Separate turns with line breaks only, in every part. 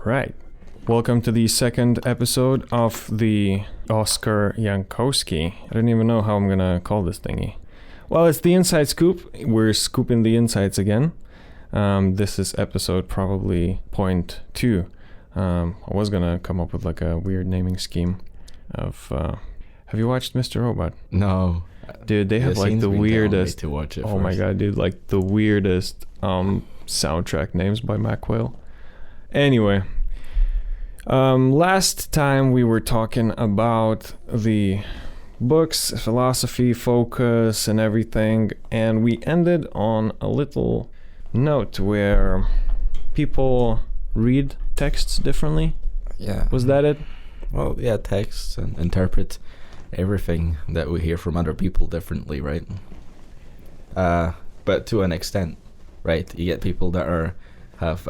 Right. Welcome to the second episode of the Oscar Jankowski. I don't even know how I'm going to call this thingy. Well, it's the Inside Scoop. We're scooping the insights again. This is episode probably 0.2. I was going to come up with like a weird naming scheme of... have you watched Mr. Robot?
No.
Dude, they have like the weirdest...
To watch it
oh my god, dude, like the weirdest soundtrack names by Mac Whale. Anyway, last time we were talking about the books, philosophy, focus, and everything, and we ended on a little note where people read texts differently.
Yeah.
Was that it?
Well, yeah, texts and interpret everything that we hear from other people differently, right? But to an extent, right? You get people that have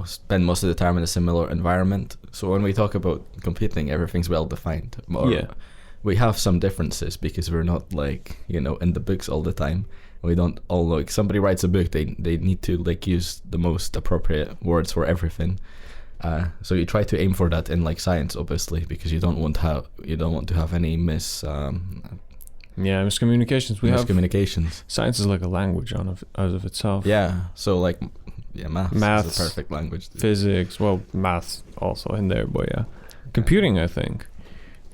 spend most of the time in a similar environment. So when we talk about competing, everything's well defined. Yeah. We have some differences because we're not like, in the books all the time. We don't all like somebody writes a book, they need to like use the most appropriate words for everything. So you try to aim for that in like science, obviously, because you don't want to have any
miscommunications.
Miscommunications.
Science is like a language out of itself.
Yeah. So like, math is a perfect language.
Physics, well, math's also in there, but yeah. Computing, I think.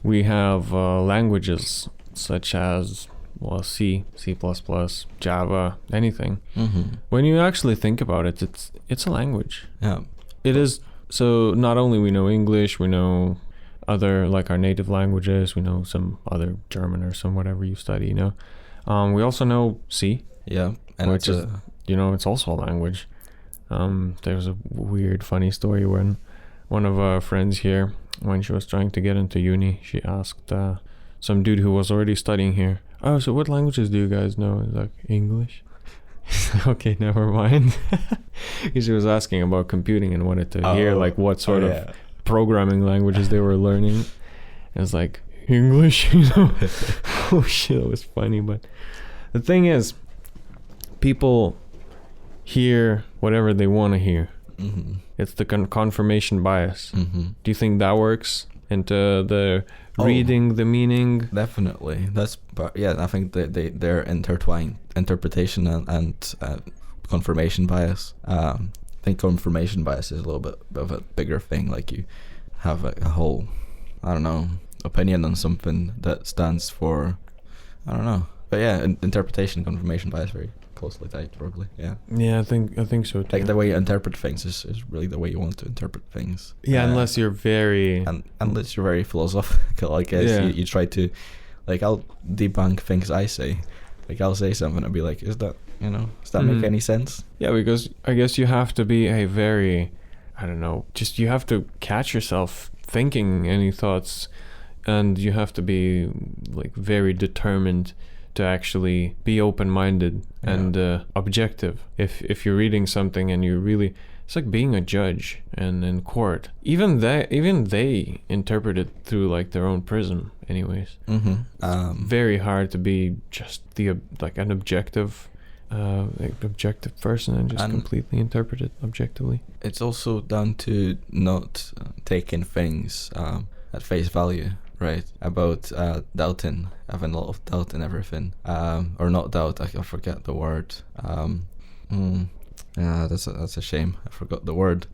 We have languages such as, C, C++, Java, anything. Mm-hmm. When you actually think about it, it's a language.
Yeah.
It is. So not only we know English, we know other, like our native languages, we know some other German or some whatever you study, we also know C.
Yeah. And
which is, it's also a language. There's a weird, funny story when one of our friends here, when she was trying to get into uni, she asked some dude who was already studying here, "Oh, so what languages do you guys know?" He's like, "English." Okay, never mind. Because she was asking about computing and wanted to hear like what sort of programming languages they were learning. And it's like, English, Oh shit, it was funny. But the thing is, people hear whatever they want to hear. Mm-hmm. It's the confirmation bias. Mm-hmm. Do you think that works into the reading the meaning?
Definitely. I think they're intertwined. Interpretation and confirmation bias. I think confirmation bias is a little bit of a bigger thing. Like you have a whole, opinion on something that stands for, But yeah, interpretation, confirmation bias, very closely tied, probably. Yeah.
Yeah, I think so too.
Like the way you interpret things is really the way you want to interpret things.
Yeah, unless you're very
unless you're very philosophical, I guess. Yeah. You try to, like, I'll debunk things I say. Like I'll say something and be like, does that make any sense?
Yeah, because I guess you have to be a very, you have to catch yourself thinking any thoughts, and you have to be like very determined to actually be open-minded and objective. If you're reading something and you really, it's like being a judge and in court. Even they interpret it through like their own prism, anyways. Mm-hmm. Very hard to be just an objective person and just completely interpret it objectively.
It's also down to not taking things at face value. Right, about doubting, having a lot of doubt in everything, or not doubt. I forget the word. That's a shame. I forgot the word.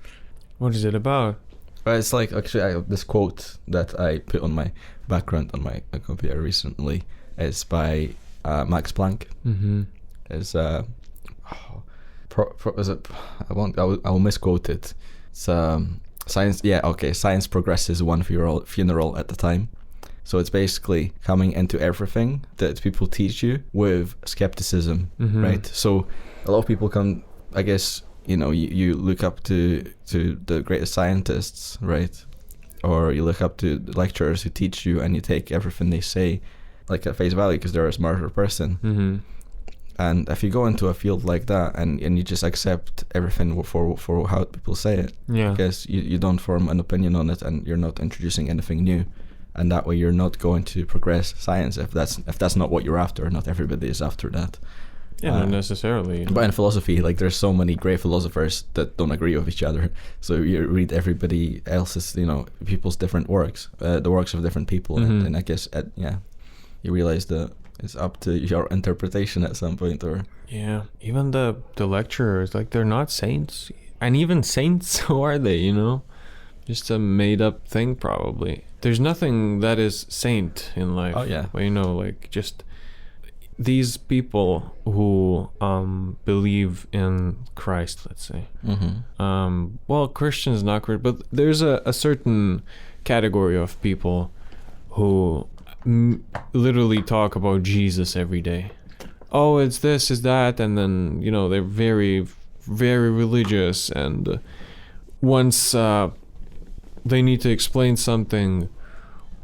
What is it about?
It's like, actually, I have this quote that I put on my background on my computer recently. It's by Max Planck. Mm-hmm. It's is it? I will misquote it. It's science. Yeah, okay. Science progresses one funeral at a time. So it's basically coming into everything that people teach you with skepticism, mm-hmm. right? So a lot of people can, I guess, you look up to the greatest scientists, right? Or you look up to the lecturers who teach you, and you take everything they say like at face value because they're a smarter person. Mm-hmm. And if you go into a field like that and you just accept everything for how people say it, I guess you don't form an opinion on it, and you're not introducing anything new. And that way you're not going to progress science if that's not what you're after. Not everybody is after that.
Yeah, not necessarily.
But in philosophy, like there's so many great philosophers that don't agree with each other. So you read everybody else's, people's different works, the works of different people, and I guess you realize that it's up to your interpretation at some point. Or
even the lecturers, like they're not saints, and even saints, who are they? Just a made up thing probably. There's nothing that is saint in life.
Oh yeah.
But, like just these people who believe in Christ, let's say. Well, Christians not Christian, but there's a certain category of people who literally talk about Jesus every day. Oh, it's this, is that, and then they're very, very religious, and once they need to explain something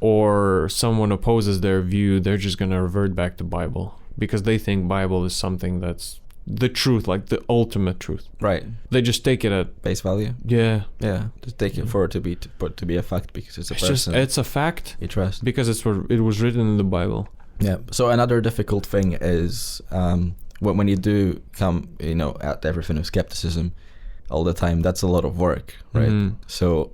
or someone opposes their view, they're just gonna revert back to Bible because they think Bible is something that's the truth, like the ultimate truth.
Right.
They just take it at
face value.
Yeah.
Just take it for it to be a fact because it's a person.
It's a fact.
You trust
because it was written in the Bible.
Yeah. So another difficult thing is when you do come, at everything with skepticism all the time, that's a lot of work, right? So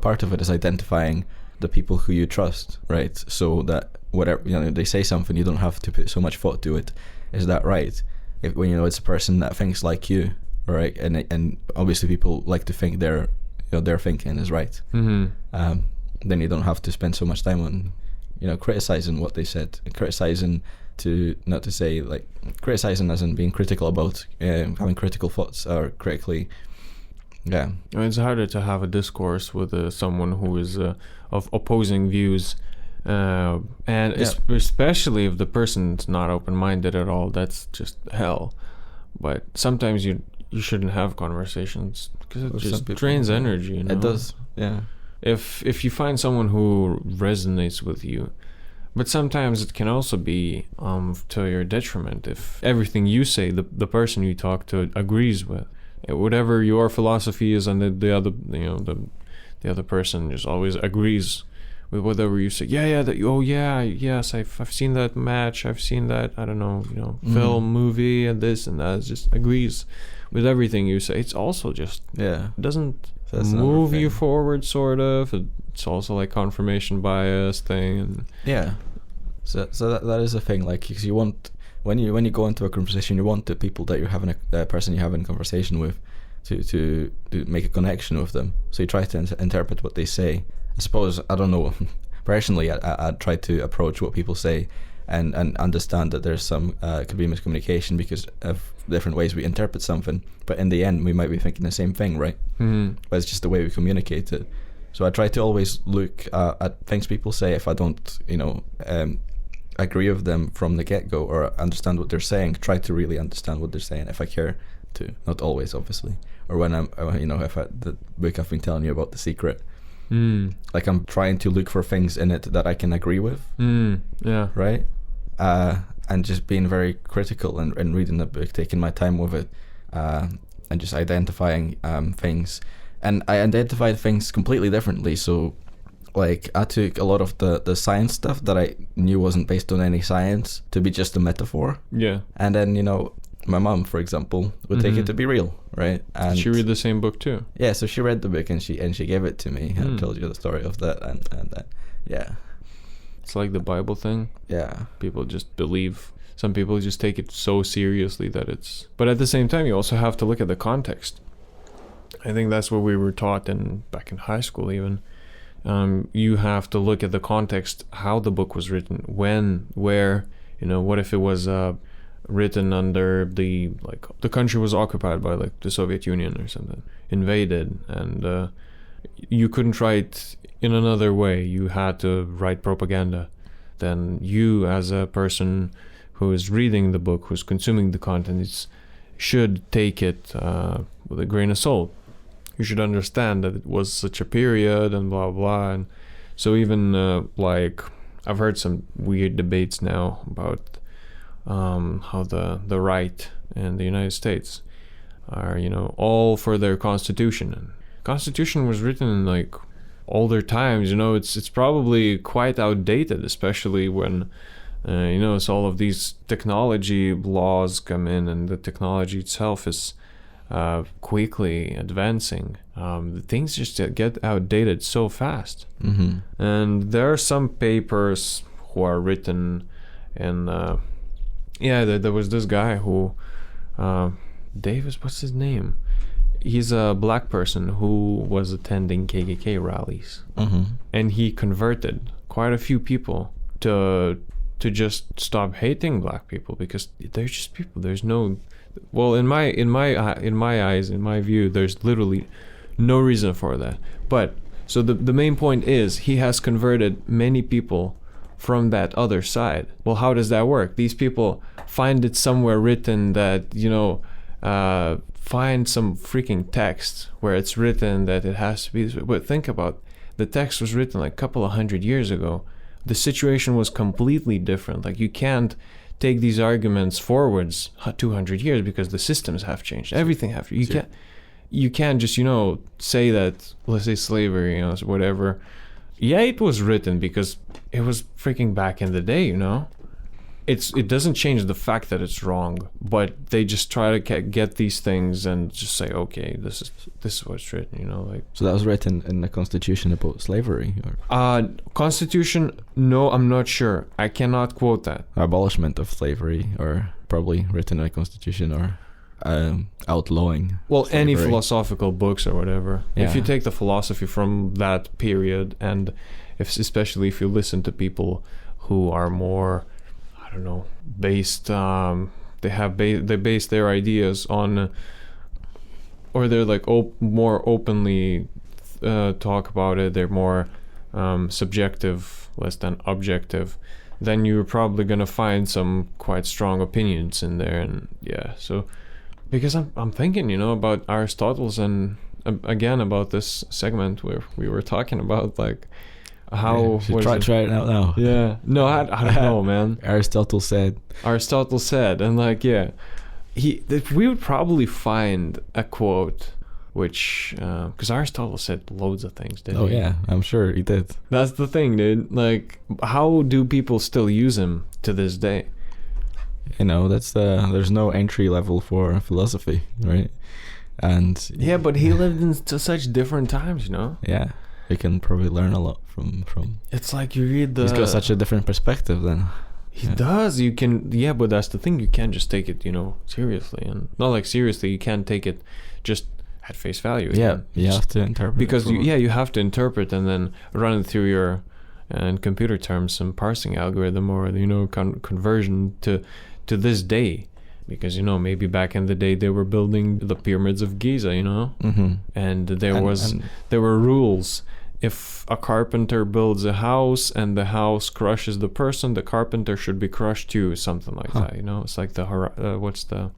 part of it is identifying the people who you trust, right? So that whatever they say something, you don't have to put so much thought to it. Is that right? When it's a person that thinks like you, right? And obviously people like to think their thinking is right. Then you don't have to spend so much time on criticizing what they said, criticizing criticizing as in being critical about having critical thoughts or critically. Yeah,
it's harder to have a discourse with someone who is of opposing views, especially if the person's not open-minded at all. That's just hell. But sometimes you shouldn't have conversations because it just drains energy.
It does. Yeah.
If you find someone who resonates with you, but sometimes it can also be to your detriment if everything you say the person you talk to agrees with. Whatever your philosophy is, and the other person just always agrees with whatever you say. Yes, I've seen that match, I've seen that, I don't know, film, movie, and this and that. It just agrees with everything you say. It's also just it doesn't move you forward, sort of. It's also like confirmation bias thing, and
so that is a thing. Like, because you want. When you go into a conversation, you want the people that you're having the person you're having a conversation with to make a connection with them. So you try to interpret what they say. I suppose, I don't know, personally I try to approach what people say and understand that there's some could be miscommunication because of different ways we interpret something, but in the end we might be thinking the same thing, right? But it's just the way we communicate it. So I try to always look at things people say. If I don't agree with them from the get-go or understand what they're saying, try to really understand what they're saying if I care to. Not always, obviously. Or when I'm if the book I've been telling you about, The Secret, like I'm trying to look for things in it that I can agree with, right? And just being very critical and reading the book, taking my time with it, and just identifying things. And I identified things completely differently. So like I took a lot of the science stuff that I knew wasn't based on any science to be just a metaphor. Yeah. And then, my mom, for example, would take it to be real, right? And
she read the same book too.
Yeah, so she read the book and she gave it to me. I told you the story of that and yeah.
It's like the Bible thing.
Yeah.
People just believe. Some people just take it so seriously that it's... But at the same time, you also have to look at the context. I think that's what we were taught back in high school even. You have to look at the context, how the book was written, when, where, what if it was written under the country was occupied by like the Soviet Union or something, invaded, and you couldn't write in another way. You had to write propaganda. Then you, as a person who is reading the book, who's consuming the content, should take it with a grain of salt. You should understand that it was such a period and blah blah. And so even I've heard some weird debates now about how the right and the United States are all for their constitution, and constitution was written in older times. It's probably quite outdated, especially when So all of these technology laws come in, and the technology itself is quickly advancing. Things just get outdated so fast. And there are some papers who are written in there was this guy who Davis, what's his name? He's a black person who was attending KKK rallies, and he converted quite a few people to just stop hating black people, because they're just people. There's no, well, in my eyes, in my view, there's literally no reason for that. But so the main point is, he has converted many people from that other side. Well, how does that work? These people find it somewhere written that, find some freaking text where it's written that it has to be this way. But think about, the text was written like a couple of 100 years ago. The situation was completely different. Like, you can't take these arguments forwards 200 years, because the systems have changed. Everything have. You can't just, say that, let's say slavery, whatever. Yeah, it was written because it was freaking back in the day, It doesn't change the fact that it's wrong, but they just try to get these things and just say, okay, this is what's written,
So that was written in the Constitution about slavery, or
Constitution? No, I'm not sure. I cannot quote that.
Abolishment of slavery, or probably written in the Constitution, or outlawing.
Well,
slavery.
Any philosophical books or whatever.
Yeah.
If you take the philosophy from that period, and especially if you listen to people who are more, I don't know, based, they base their ideas on, or they're like more openly talk about it. They're more subjective, less than objective. Then you're probably gonna find some quite strong opinions in there, and so. Because I'm thinking, about Aristotle's, and again about this segment where we were talking about like how
try it out now.
Yeah, no, I don't know, man.
Aristotle said,
and like we would probably find a quote which because Aristotle said loads of things, didn't he?
Oh yeah, I'm sure he did.
That's the thing, dude. Like, how do people still use him to this day?
That's there's no entry level for philosophy, right? And
yeah, but he lived in such different times,
Yeah, you can probably learn a lot from.
It's like you read
He's got such a different perspective then.
He does. You can, but that's the thing. You can't just take it, seriously, and not like seriously. You can't take it just at face value.
Yeah, you have to interpret.
Because you have to interpret and then run it through your, in computer terms, some parsing algorithm, or conversion to this day, because maybe back in the day they were building the pyramids of Giza, and there were rules. If a carpenter builds a house and the house crushes the person, the carpenter should be crushed too, something like that. It's like the what's the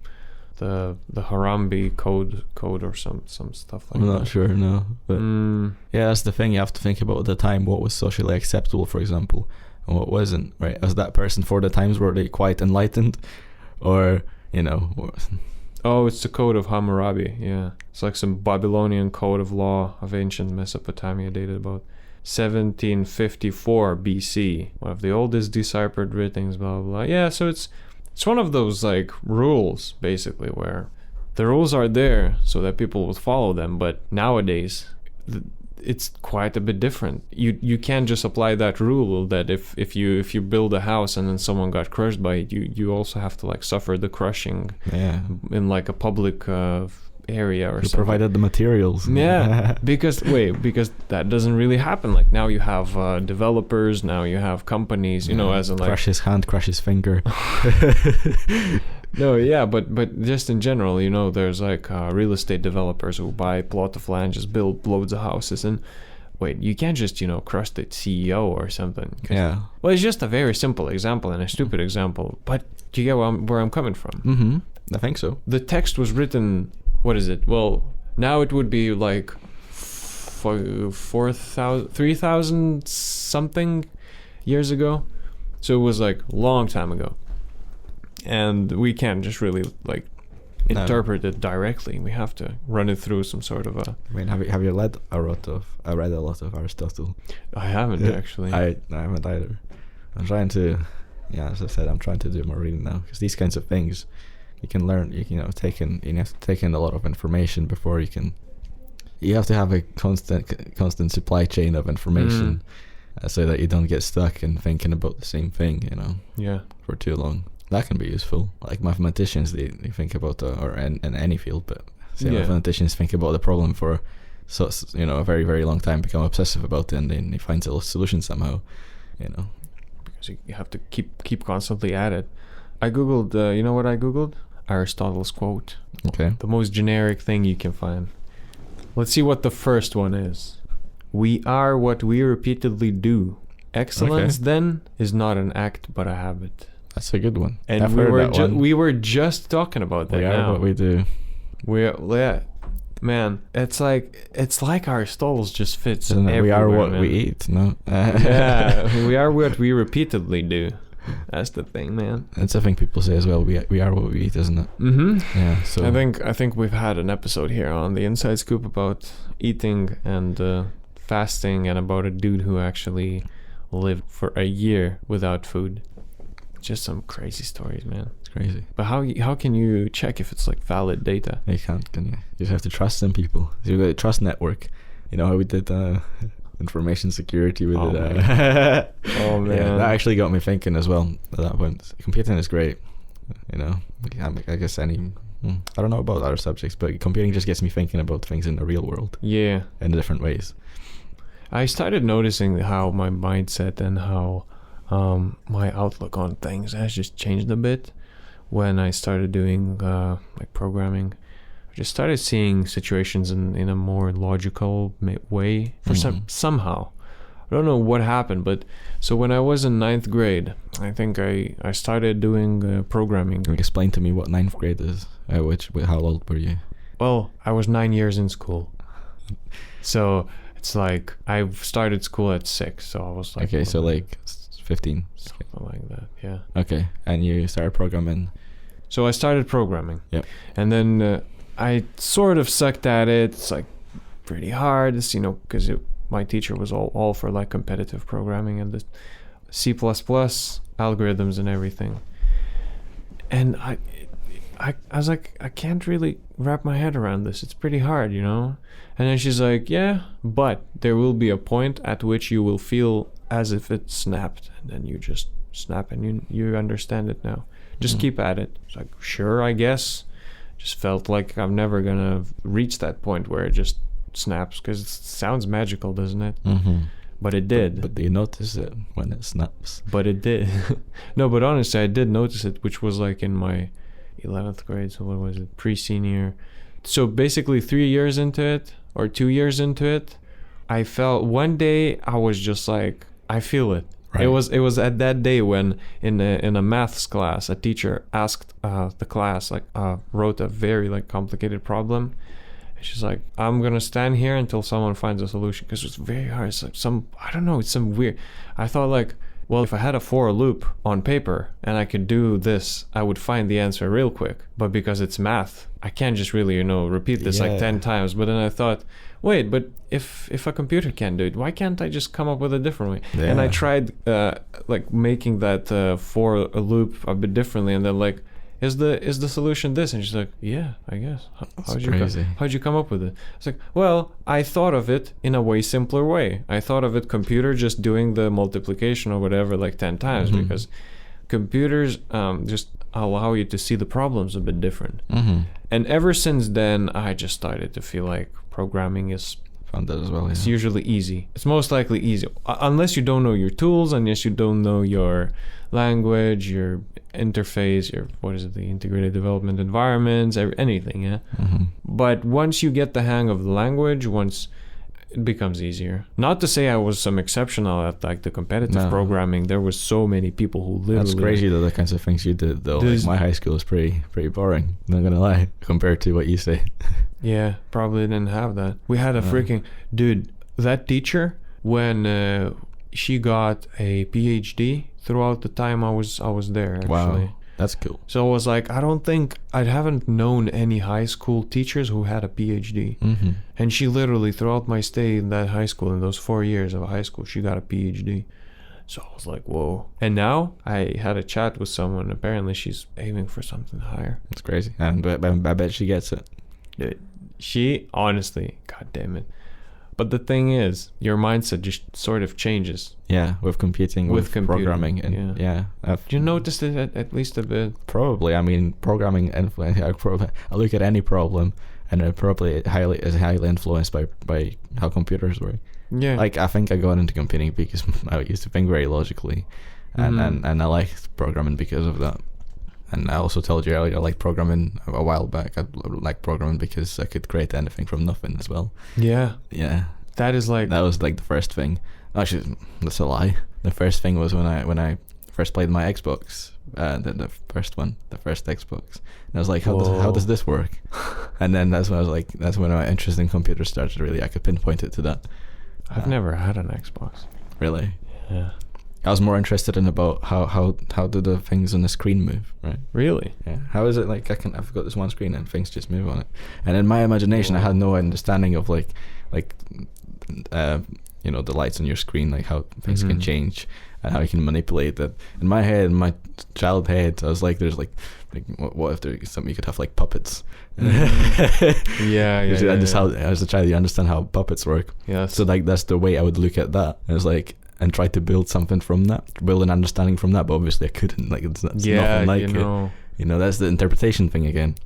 Harambe code or some stuff like that.
I'm not sure, no. But yeah, that's the thing. You have to think about the time, what was socially acceptable, for example, and what wasn't, right? As that person for the times, were they quite enlightened, or
Oh, it's the Code of Hammurabi. Yeah, it's like some Babylonian code of law of ancient Mesopotamia, dated about 1754 BC. One of the oldest deciphered writings. Blah blah blah. Yeah, so it's one of those like rules, basically, where the rules are there so that people would follow them. But nowadays, it's quite a bit different. You can't just apply that rule that if you build a house and then someone got crushed by it, you also have to like suffer the crushing in like a public area or something.
Provided the materials.
Yeah, because that doesn't really happen. Like, now you have developers, now you have companies, as in like
crush his hand, crush his finger.
No, yeah, but just in general, there's like real estate developers who buy a plot of land, just build loads of houses, and you can't just crush the CEO or something.
Yeah.
Well, it's just a very simple example and a stupid example, but do you get where I'm coming from?
Mm-hmm. I think so.
The text was written. What is it? Well, now it would be like 3,000 something years ago. So it was like a long time ago. And we can't just really like interpret it directly. We have to run it through some sort of a...
I mean, have you read a lot of Aristotle?
I haven't actually.
I haven't either. I'm trying to yeah, as I said, I'm trying to do more reading now, because these kinds of things you can learn. You have to take in a lot of information before you can. You have to have a constant supply chain of information, so that you don't get stuck in thinking about the same thing,
Yeah.
for too long. That can be useful. Like mathematicians, they think about or in any field, but say mathematicians think about the problem for a very, very long time, become obsessive about it, and then they find a solution somehow.
Because you have to keep constantly at it. I googled. You know what I googled? Aristotle's quote.
Okay.
The most generic thing you can find. Let's see what the first one is. We are what we repeatedly do. Excellence, then, is not an act but a habit.
That's a good one.
And we were just talking about that.
We are what we do.
Man, it's like Aristotle's just fits everywhere.
We are what we eat. No.
Yeah, we are what we repeatedly do. That's the thing, man.
That's a thing people say as well. We are what we eat, isn't it?
Mm-hmm.
Yeah. So
I think we've had an episode here on the Inside Scoop about eating and fasting, and about a dude who actually lived for a year without food. Just some crazy stories, man.
It's crazy.
But how can you check if it's like valid data?
You can't, can you? You just have to trust in people. You've got a trust network. You know how we did information security with it.
Oh man,
yeah, that actually got me thinking as well at that point. Computing is great. I guess I don't know about other subjects, but computing just gets me thinking about things in the real world.
Yeah.
In different ways.
I started noticing how my mindset and how my outlook on things has just changed a bit when I started doing like programming. I just started seeing situations in a more logical way for somehow. I don't know what happened, but so when I was in 9th grade, I think I started doing programming.
Can you explain to me what 9th grade is? How old were you?
Well, I was 9 years in school. So it's like I started school at 6, so I was like...
Okay, so like 15.
Something like that, yeah.
Okay, and you started programming.
So I started programming.
Yep. And
then I sort of sucked at it. It's like pretty hard, because my teacher was all for like competitive programming and the C++ algorithms and everything. And I was like, I can't really wrap my head around this. It's pretty hard, And then she's like, yeah, but there will be a point at which you will feel as if it snapped, and then you just snap and you understand it now. Just keep at it. It's like, sure, I guess. Just felt like I'm never gonna reach that point where it just snaps, because it sounds magical, doesn't it?
Mm-hmm.
But it did.
But you notice it when it snaps.
But it did. No, but honestly, I did notice it, which was like in my 11th grade. So what was it? Pre-senior. So basically 3 years into it, or 2 years into it, I felt one day I was just like, I feel it. Right. It was at that day when in a maths class, a teacher asked the class, wrote a very like complicated problem. And she's like, I'm gonna stand here until someone finds a solution, because it's very hard. It's like it's some weird. I thought like, well, if I had a for loop on paper and I could do this, I would find the answer real quick. But because it's math, I can't just really, repeat this like 10 times. But then I thought, wait, but if a computer can do it, why can't I just come up with a different way? Yeah. And I tried like making that for a loop a bit differently, and then like, is the solution this? And she's like, yeah, I guess. How'd you come up with it? It's like, well, I thought of it in a way simpler way. I thought of it computer just doing the multiplication or whatever like 10 times, because computers just allow you to see the problems a bit different. And ever since then, I just started to feel like programming is...
Found that as well, yeah.
It's usually easy. It's most likely easy. Unless you don't know your tools, unless you don't know your language, your interface, the integrated development environments, anything, yeah? But once you get the hang of the language, it becomes easier. Not to say I was some exceptional at like the competitive programming. There was so many people who literally...
That's crazy though, the kinds of things you did though. Like my high school was pretty boring, not gonna lie, compared to what you say.
Yeah, probably didn't have that. We had a freaking... Dude, that teacher, when she got a PhD throughout the time I was there, actually.
Wow, that's cool.
So I was like, I haven't known any high school teachers who had a PhD. And she literally, throughout my stay in that high school, in those 4 years of high school, she got a PhD. So I was like, whoa. And now I had a chat with someone. Apparently she's aiming for something higher.
It's crazy. And I bet she gets it.
She, honestly, god damn it. But the thing is, your mindset just sort of changes.
Yeah, with computing, with programming. And
Do you notice it at least a bit?
Probably. I mean, programming, I look at any problem and it probably is highly influenced by how computers work.
Yeah.
Like, I think I got into computing because I used to think very logically, and I liked programming because of that. And I also told you earlier, I liked programming a while back. I liked programming because I could create anything from nothing as well.
Yeah.
Yeah.
That was like
the first thing. Actually, that's a lie. The first thing was when I first played my Xbox, the first Xbox. And I was like, how does this work? And then that's when my interest in computers started. Really, I could pinpoint it to that.
I've never had an Xbox.
Really?
Yeah.
I was more interested in about how do the things on the screen move, right?
Really?
Yeah. How is it like I've got this one screen and things just move on it? And in my imagination, I had no understanding of like the lights on your screen, like how things can change and how you can manipulate that. In my head, in my child head, I was like, there's like what if there's something you could have like puppets?
Yeah.
How as a child you understand how puppets work.
Yeah.
So like that's the way I would look at that. I was like, and try to build something from that, build an understanding from that. But obviously I couldn't. Like it's nothing like it. That's the interpretation thing again.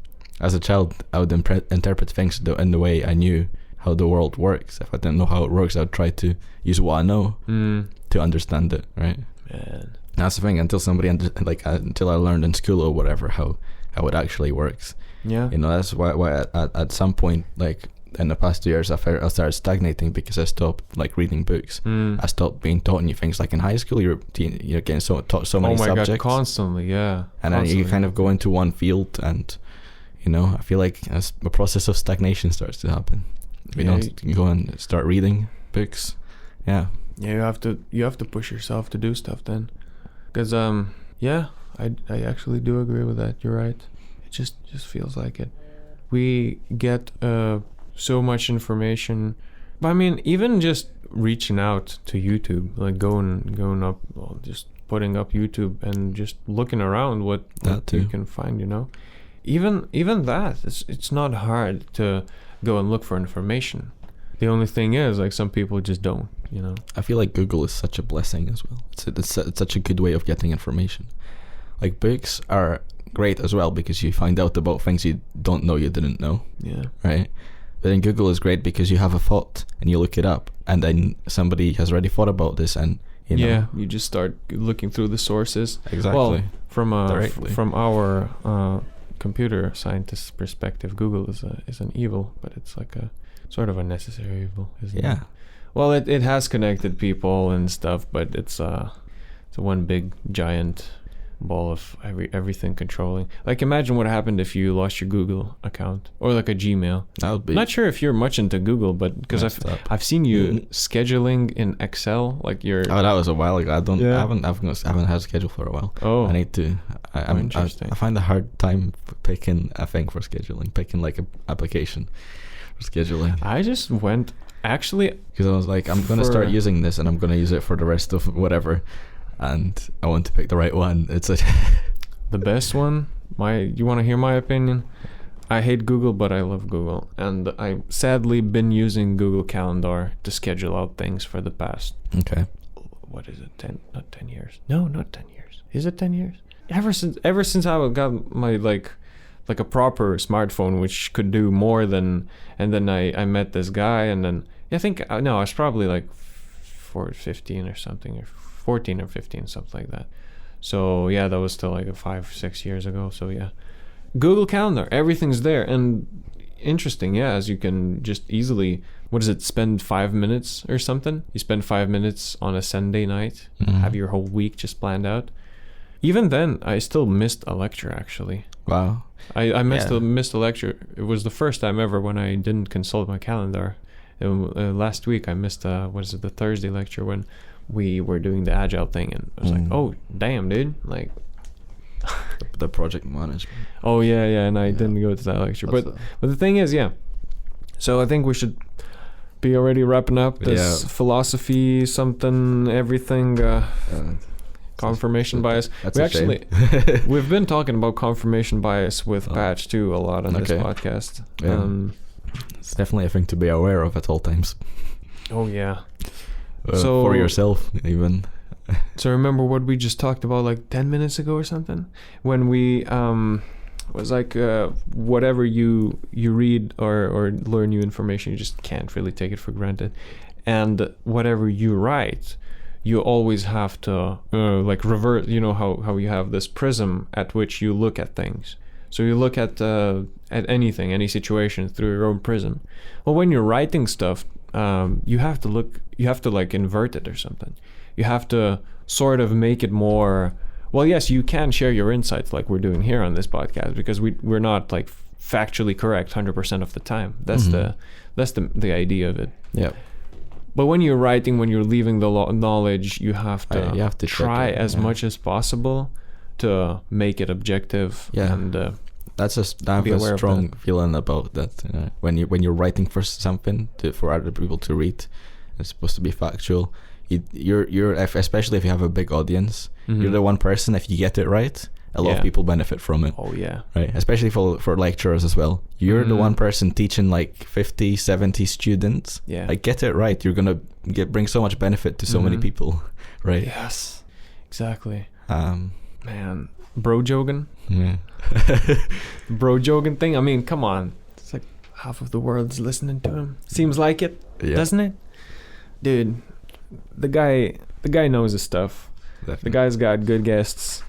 As a child, I would interpret things in the way I knew how the world works. If I didn't know how it works, I would try to use what I know to understand it. Right.
Man.
That's the thing. Until until I learned in school or whatever how it actually works.
Yeah.
That's why at some point, like in the past 2 years, I started stagnating because I stopped like reading books. I stopped being taught new things. Like in high school, you're getting taught so many subjects.
God, constantly, yeah.
And then you kind of go into one field, and I feel like a process of stagnation starts to happen. We don't go and start reading books. Yeah.
Yeah, you have to push yourself to do stuff then, because I actually do agree with that. You're right. It just feels like it. We get so much information, but I mean, even just reaching out to YouTube, like going up, just putting up YouTube and just looking around what you can find. Even that, it's not hard to go and look for information. The only thing is, like, some people just don't.
I feel like Google is such a blessing as well. It's such a good way of getting information. Like, books are great as well because you find out about things you don't know you didn't know.
Yeah.
Right? But then Google is great because you have a thought and you look it up, and then somebody has already thought about this, and
you just start looking through the sources.
Exactly.
Well, from our computer scientist's perspective, Google is an evil, but it's like a sort of a necessary evil, isn't it?
Yeah.
Well, it has connected people and stuff, but it's a one big giant ball of everything controlling. Like, imagine what happened if you lost your Google account or like a Gmail. That would be. Not sure if you're much into Google, but because I've seen you scheduling in Excel, like your.
Oh, that was a while ago. I haven't had a schedule for a while.
Oh,
I need to. Interesting. I find a hard time picking a thing for scheduling, picking like an application for scheduling.
I just went actually
because I was like, I'm gonna start using this, and I'm gonna use it for the rest of whatever. And I want to pick the right one. It's like
the best one. You want to hear my opinion? I hate Google, but I love Google, and I've sadly been using Google Calendar to schedule out things for the past.
Okay.
What is it? 10? Not 10 years. No, not 10 years. Is it 10 years? Ever since I got my like a proper smartphone, which could do more than, and then I met this guy, and then I think I was probably like 15 or something, or 14 or 15, something like that. So yeah, that was still like 5-6 years ago. So yeah, Google Calendar, everything's there. And interesting, as you can just easily, spend 5 minutes or something. You spend 5 minutes on a Sunday night, have your whole week just planned out. Even then, I still missed a lecture, actually.
Wow.
I missed a lecture. It was the first time ever when I didn't consult my calendar. Last week I missed the Thursday lecture when we were doing the agile thing, and I was like, oh damn, dude, like
the project management.
Oh yeah, and I didn't go to that lecture. But the thing is, so I think we should be already wrapping up this
Yeah.
philosophy, something, everything, confirmation bias.
That's
We
a shame.
we've been talking about confirmation bias with Patch too a lot on this
Okay.
podcast.
Yeah. It's definitely a thing to be aware of at all times.
Oh yeah.
For yourself, even.
So remember what we just talked about like 10 minutes ago or something? When we was like whatever you read or learn new information, you just can't really take it for granted. And whatever you write, you always have to like revert, you know how you have this prism at which you look at things. So you look at anything, any situation through your own prism. Well, when you're writing stuff, you have to like invert it or something. You have to sort of make it more, well, yes, you can share your insights like we're doing here on this podcast, because we're not like factually correct 100% of the time. That's the idea of it.
Yeah.
But when you're writing, when you're leaving the knowledge, you have to try
check it,
as much as possible to make it objective.
Yeah.
And
I have
be aware
a
of
strong feeling about that. When you're writing for something for other people to read, it's supposed to be factual. You're especially if you have a big audience, you're the one person. If you get it right, a lot of people benefit from it.
Oh yeah.
Right, especially for lecturers as well. You're the one person teaching like 50, 70 students.
Yeah.
Like, get it right. You're gonna bring so much benefit to so many people, right?
Yes, exactly.
Man,
bro jogging.
Yeah.
Bro jogging thing. I mean, come on. It's like half of the world's listening to him. Seems like it, doesn't it? Dude, the guy knows his stuff.
Definitely.
The guy's got good guests.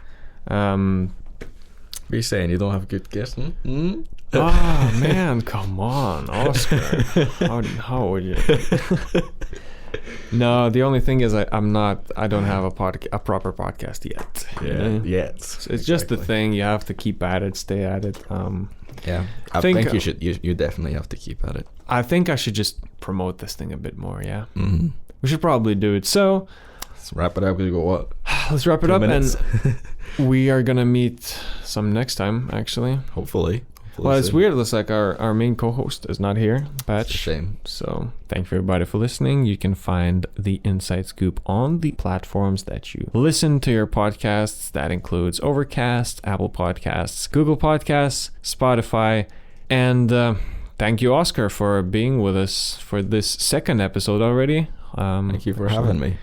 What are you saying? You don't have good guests?
Oh man, come on, Oscar. How would you? No, the only thing is I don't have a proper podcast yet.
Yet.
It's just the thing. You have to keep at it, stay at it.
Yeah, I think you should. You definitely have to keep at it.
I think I should just promote this thing a bit more. Yeah,
we
should probably do it. So
let's wrap it up. We go what?
Let's wrap it up, and we are gonna meet some next time. Actually,
hopefully.
Well, it's weird. It's like our main co-host is not here, Patch.
It's a shame.
So thank you everybody for listening. You can find the Inside Scoop on the platforms that you listen to your podcasts. That includes Overcast, Apple Podcasts, Google Podcasts, Spotify. And thank you, Oscar, for being with us for this second episode already.
Thank you for having me.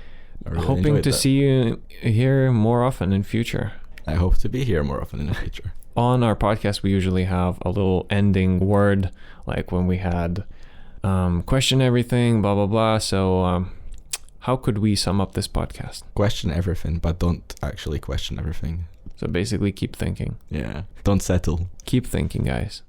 I really
hoping to see you here more often in future.
I hope to be here more often in the future.
On our podcast, we usually have a little ending word, like when we had question everything, blah, blah, blah. So how could we sum up this podcast?
Question everything, but don't actually question everything.
So basically keep thinking.
Yeah. Don't settle.
Keep thinking, guys.